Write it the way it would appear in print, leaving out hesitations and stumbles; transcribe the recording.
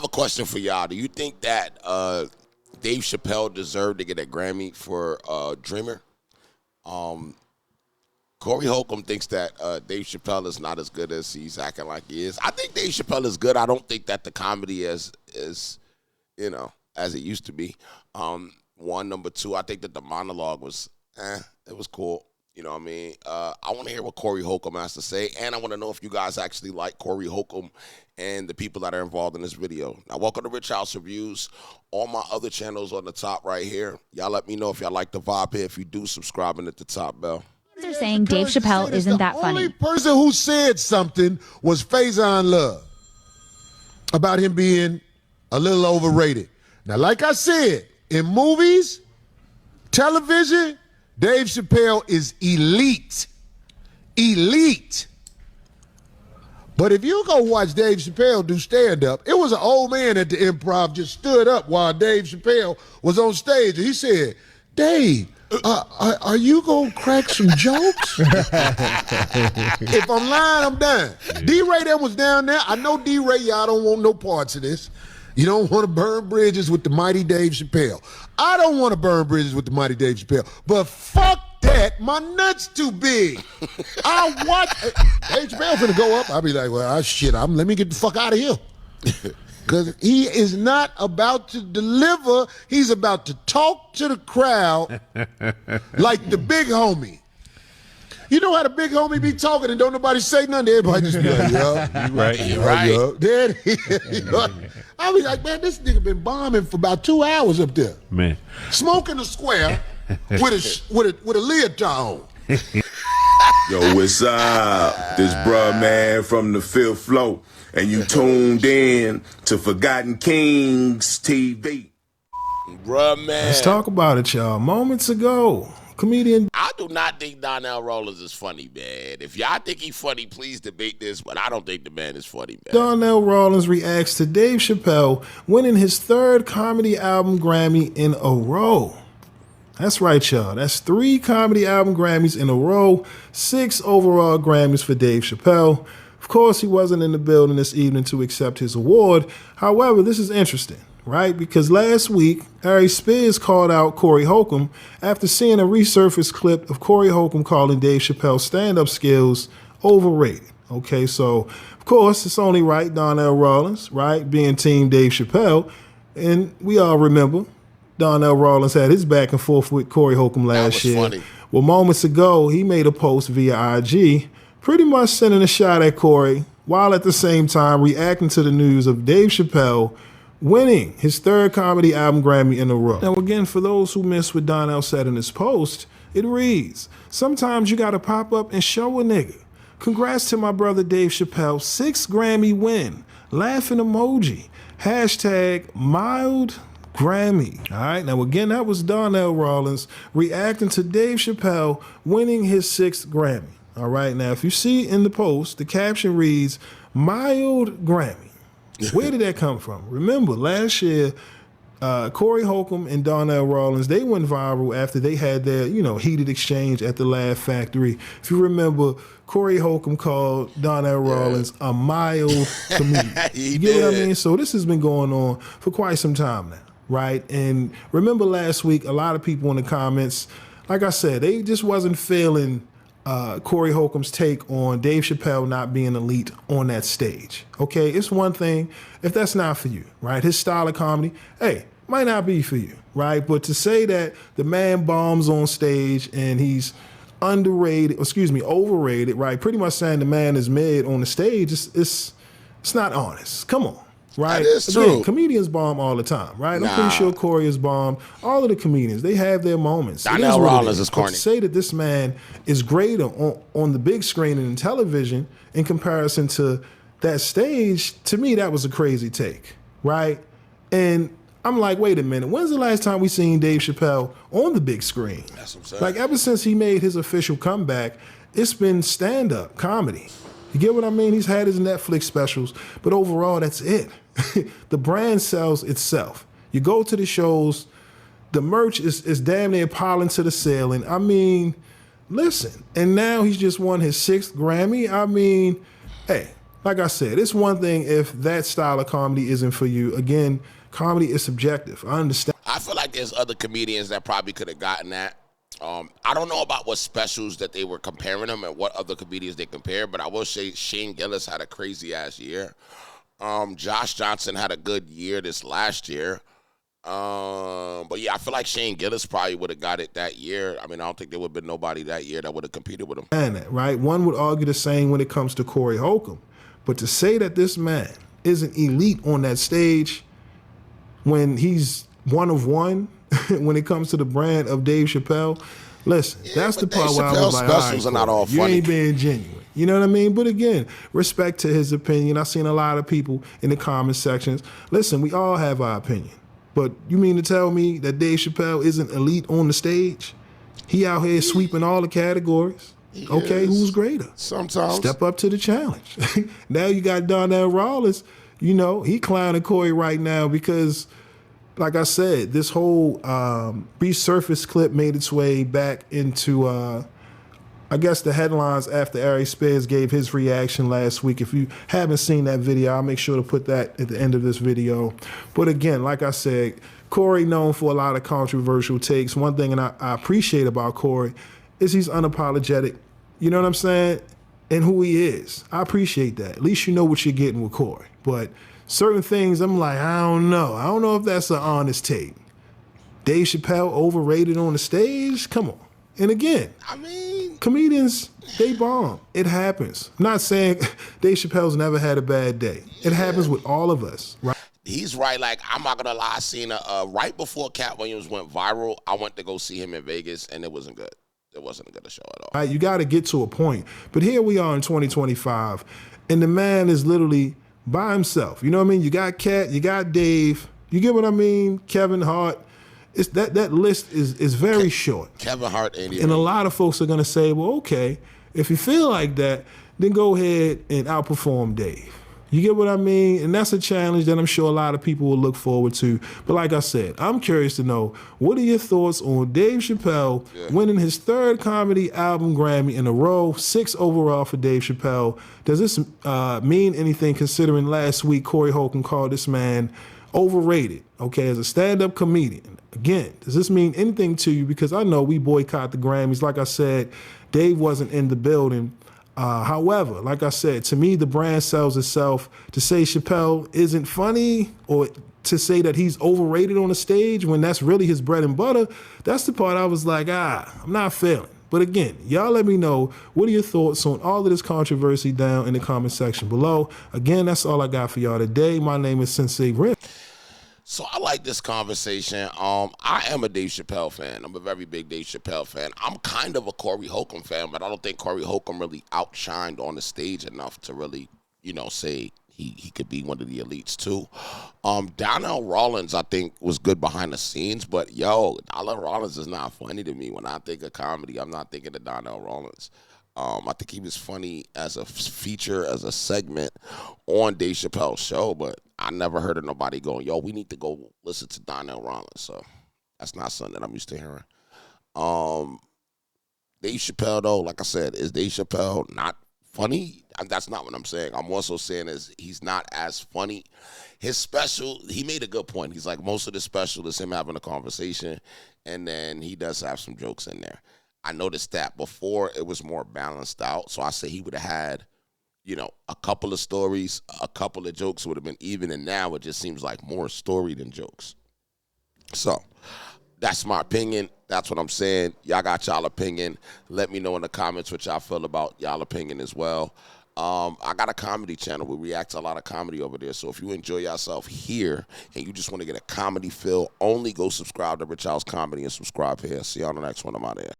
have a question for y'all. Do you think that Dave Chappelle deserved to get a Grammy for Dreamer? Corey Holcomb thinks that Dave Chappelle is not as good as he's acting like he is. I think Dave Chappelle is good. I don't think that the comedy is as it used to be. One, number two, I think that the monologue was, it was cool. You know what I mean? I want to hear what Corey Holcomb has to say, and I want to know if you guys actually like Corey Holcomb and the people that are involved in this video. Now, welcome to Rich House Reviews. All my other channels on the top right here. Y'all let me know if y'all like the vibe here. If you do, subscribing at the top bell. They're saying Dave Chappelle isn't that funny. The only person who said something was Faison Love about him being a little overrated. Now, like I said, in movies, television, Dave Chappelle is elite. Elite. But if you go watch Dave Chappelle do stand-up, it was an old man at the Improv just stood up while Dave Chappelle was on stage. And he said, Dave, are you going to crack some jokes? If I'm lying, I'm done. D-Ray that was down there. I know D-Ray, y'all don't want no parts of this. You don't want to burn bridges with the mighty Dave Chappelle. I don't want to burn bridges with the mighty Dave Chappelle. But fuck that, my nuts too big. I watch Dave Chappelle finna go up. I'll be like, well, let me get the fuck out of here. Because he is not about to deliver. He's about to talk to the crowd like the big homie. You know how the big homie be talking and don't nobody say nothing? Everybody just be like, yeah. You're right. Then I be like, man, this nigga been bombing for about 2 hours up there. Man. Smoking a square with a leotard on. Yo, what's up? This bruh man from the fifth floor, and you tuned in to Forgotten Kings TV. Bruh, man. Let's talk about it, y'all. Moments ago, comedian. I do not think Donnell Rawlings is funny, man. If y'all think he's funny, please debate this, but I don't think the man is funny, man. Donnell Rawlings reacts to Dave Chappelle winning his third comedy album Grammy in a row. That's right, y'all. That's 3 comedy album Grammys in a row, 6 overall Grammys for Dave Chappelle. Of course, he wasn't in the building this evening to accept his award. However, this is interesting, right? Because last week, Ari Spears called out Corey Holcomb after seeing a resurfaced clip of Corey Holcomb calling Dave Chappelle's stand-up skills overrated. Okay, so, of course, it's only right, Donnell Rawlings, right, being Team Dave Chappelle. And we all remember Donnell Rawlings had his back and forth with Corey Holcomb last year. Funny. Well, moments ago, he made a post via IG, pretty much sending a shot at Corey, while at the same time reacting to the news of Dave Chappelle winning his third comedy album Grammy in a row. Now, again, for those who missed what Donnell said in his post, it reads, sometimes you gotta pop up and show a nigga. Congrats to my brother Dave Chappelle, 6th Grammy win. Laughing emoji. Hashtag mild Grammy. All right. Now, again, that was Donnell Rawlings reacting to Dave Chappelle winning his 6th Grammy. All right. Now, if you see in the post, the caption reads, mild Grammy. Where did that come from? Remember, last year, Corey Holcomb and Donnell Rawlings, they went viral after they had their, heated exchange at the Laugh Factory. If you remember, Corey Holcomb called Donnell Rawlings a mild comedian. You get what I mean? So this has been going on for quite some time now. Right. And remember last week, a lot of people in the comments, like I said, they just wasn't feeling Corey Holcomb's take on Dave Chappelle not being elite on that stage. Okay. It's one thing if that's not for you, right? His style of comedy, hey, might not be for you. Right. But to say that the man bombs on stage and he's overrated, right? Pretty much saying the man is mid on the stage, it's not honest. Come on. Right? That is true. Comedians bomb all the time, right? I'm pretty sure Corey is bombed. All of the comedians, they have their moments. Donnell Rawlings is corny. But to say that this man is greater on the big screen and in television in comparison to that stage, to me, that was a crazy take, right? And I'm like, wait a minute. When's the last time we seen Dave Chappelle on the big screen? That's what I'm saying. Like, ever since he made his official comeback, it's been stand-up comedy. You get what I mean? He's had his Netflix specials, but overall, that's it. The brand sells itself. You go to the shows, the merch is damn near piling to the ceiling. I mean, listen. And now he's just won his 6th Grammy. I mean, hey, like I said, it's one thing if that style of comedy isn't for you. Again, comedy is subjective. I understand. I feel like there's other comedians that probably could have gotten that. I don't know about what specials that they were comparing them and what other comedians they compared, but I will say Shane Gillis had a crazy-ass year. Josh Johnson had a good year this last year. But yeah, I feel like Shane Gillis probably would have got it that year. I mean, I don't think there would have been nobody that year that would have competed with him. Right? One would argue the same when it comes to Corey Holcomb. But to say that this man isn't elite on that stage when he's one of one when it comes to the brand of Dave Chappelle, listen, that's the part where I was like, specials all right, are not all you funny. ain't being genuine. You know what I mean? But again, respect to his opinion. I've seen a lot of people in the comment sections. Listen, we all have our opinion. But you mean to tell me that Dave Chappelle isn't elite on the stage? He out here sweeping all the categories. Okay, who's greater? Sometimes. Step up to the challenge. Now you got Donnell Rawlings. You know, he clowning Corey right now because, like I said, this whole resurfaced clip made its way back into, I guess, the headlines after Ari Spears gave his reaction last week. If you haven't seen that video, I'll make sure to put that at the end of this video. But again, like I said, Corey known for a lot of controversial takes. One thing I appreciate about Corey is he's unapologetic. You know what I'm saying? And who he is. I appreciate that. At least you know what you're getting with Corey. But certain things, I'm like, I don't know. I don't know if that's an honest take. Dave Chappelle overrated on the stage? Come on. And again, I mean, comedians, they bomb. It happens. I'm not saying Dave Chappelle's never had a bad day. It happens with all of us, right? he's right. Like, I'm not gonna lie, I seen right before Cat Williams went viral, I went to go see him in Vegas, and it wasn't good. It wasn't a good show at all. Right, you got to get to a point. But here we are in 2025, and the man is literally by himself. You know what I mean? You got Cat, you got Dave. You get what I mean? Kevin Hart. It's that list is very short. Kevin Hart ain't even. And a lot of folks are gonna say, well, okay, if you feel like that, then go ahead and outperform Dave. You get what I mean? And that's a challenge that I'm sure a lot of people will look forward to. But like I said, I'm curious to know, what are your thoughts on Dave Chappelle winning his third comedy album Grammy in a row, 6 overall for Dave Chappelle? Does this mean anything, considering last week Corey Holcomb called this man overrated, okay, as a stand-up comedian? Again, does this mean anything to you? Because I know we boycott the Grammys. Like I said, Dave wasn't in the building. However, like I said, to me, the brand sells itself. To say Chappelle isn't funny, or to say that he's overrated on the stage when that's really his bread and butter, that's the part I was like, I'm not feeling. But again, y'all let me know, what are your thoughts on all of this controversy down in the comment section below. Again, that's all I got for y'all today. My name is Sensei Rim. So I like this conversation. I am a Dave Chappelle fan. I'm a very big Dave Chappelle fan. I'm kind of a Corey Holcomb fan, but I don't think Corey Holcomb really outshined on the stage enough to really, say he could be one of the elites too. Donnell Rawlings, I think, was good behind the scenes, but Donnell Rawlings is not funny to me. When I think of comedy, I'm not thinking of Donnell Rawlings. I think he was funny as a feature, as a segment on Dave Chappelle's show, but I never heard of nobody going, we need to go listen to Donnell Rawlings. So that's not something that I'm used to hearing. Dave Chappelle, though, like I said, is Dave Chappelle not funny? That's not what I'm saying. I'm also saying is he's not as funny. His special, he made a good point. He's like, most of the special is him having a conversation, and then he does have some jokes in there. I noticed that before it was more balanced out. So I say he would have had, a couple of stories, a couple of jokes would have been even. And now it just seems like more story than jokes. So that's my opinion. That's what I'm saying. Y'all got y'all opinion. Let me know in the comments what y'all feel about y'all opinion as well. I got a comedy channel. We react to a lot of comedy over there. So if you enjoy yourself here and you just want to get a comedy feel, only go subscribe to Rich House Comedy and subscribe here. See you on the next one. I'm out of here.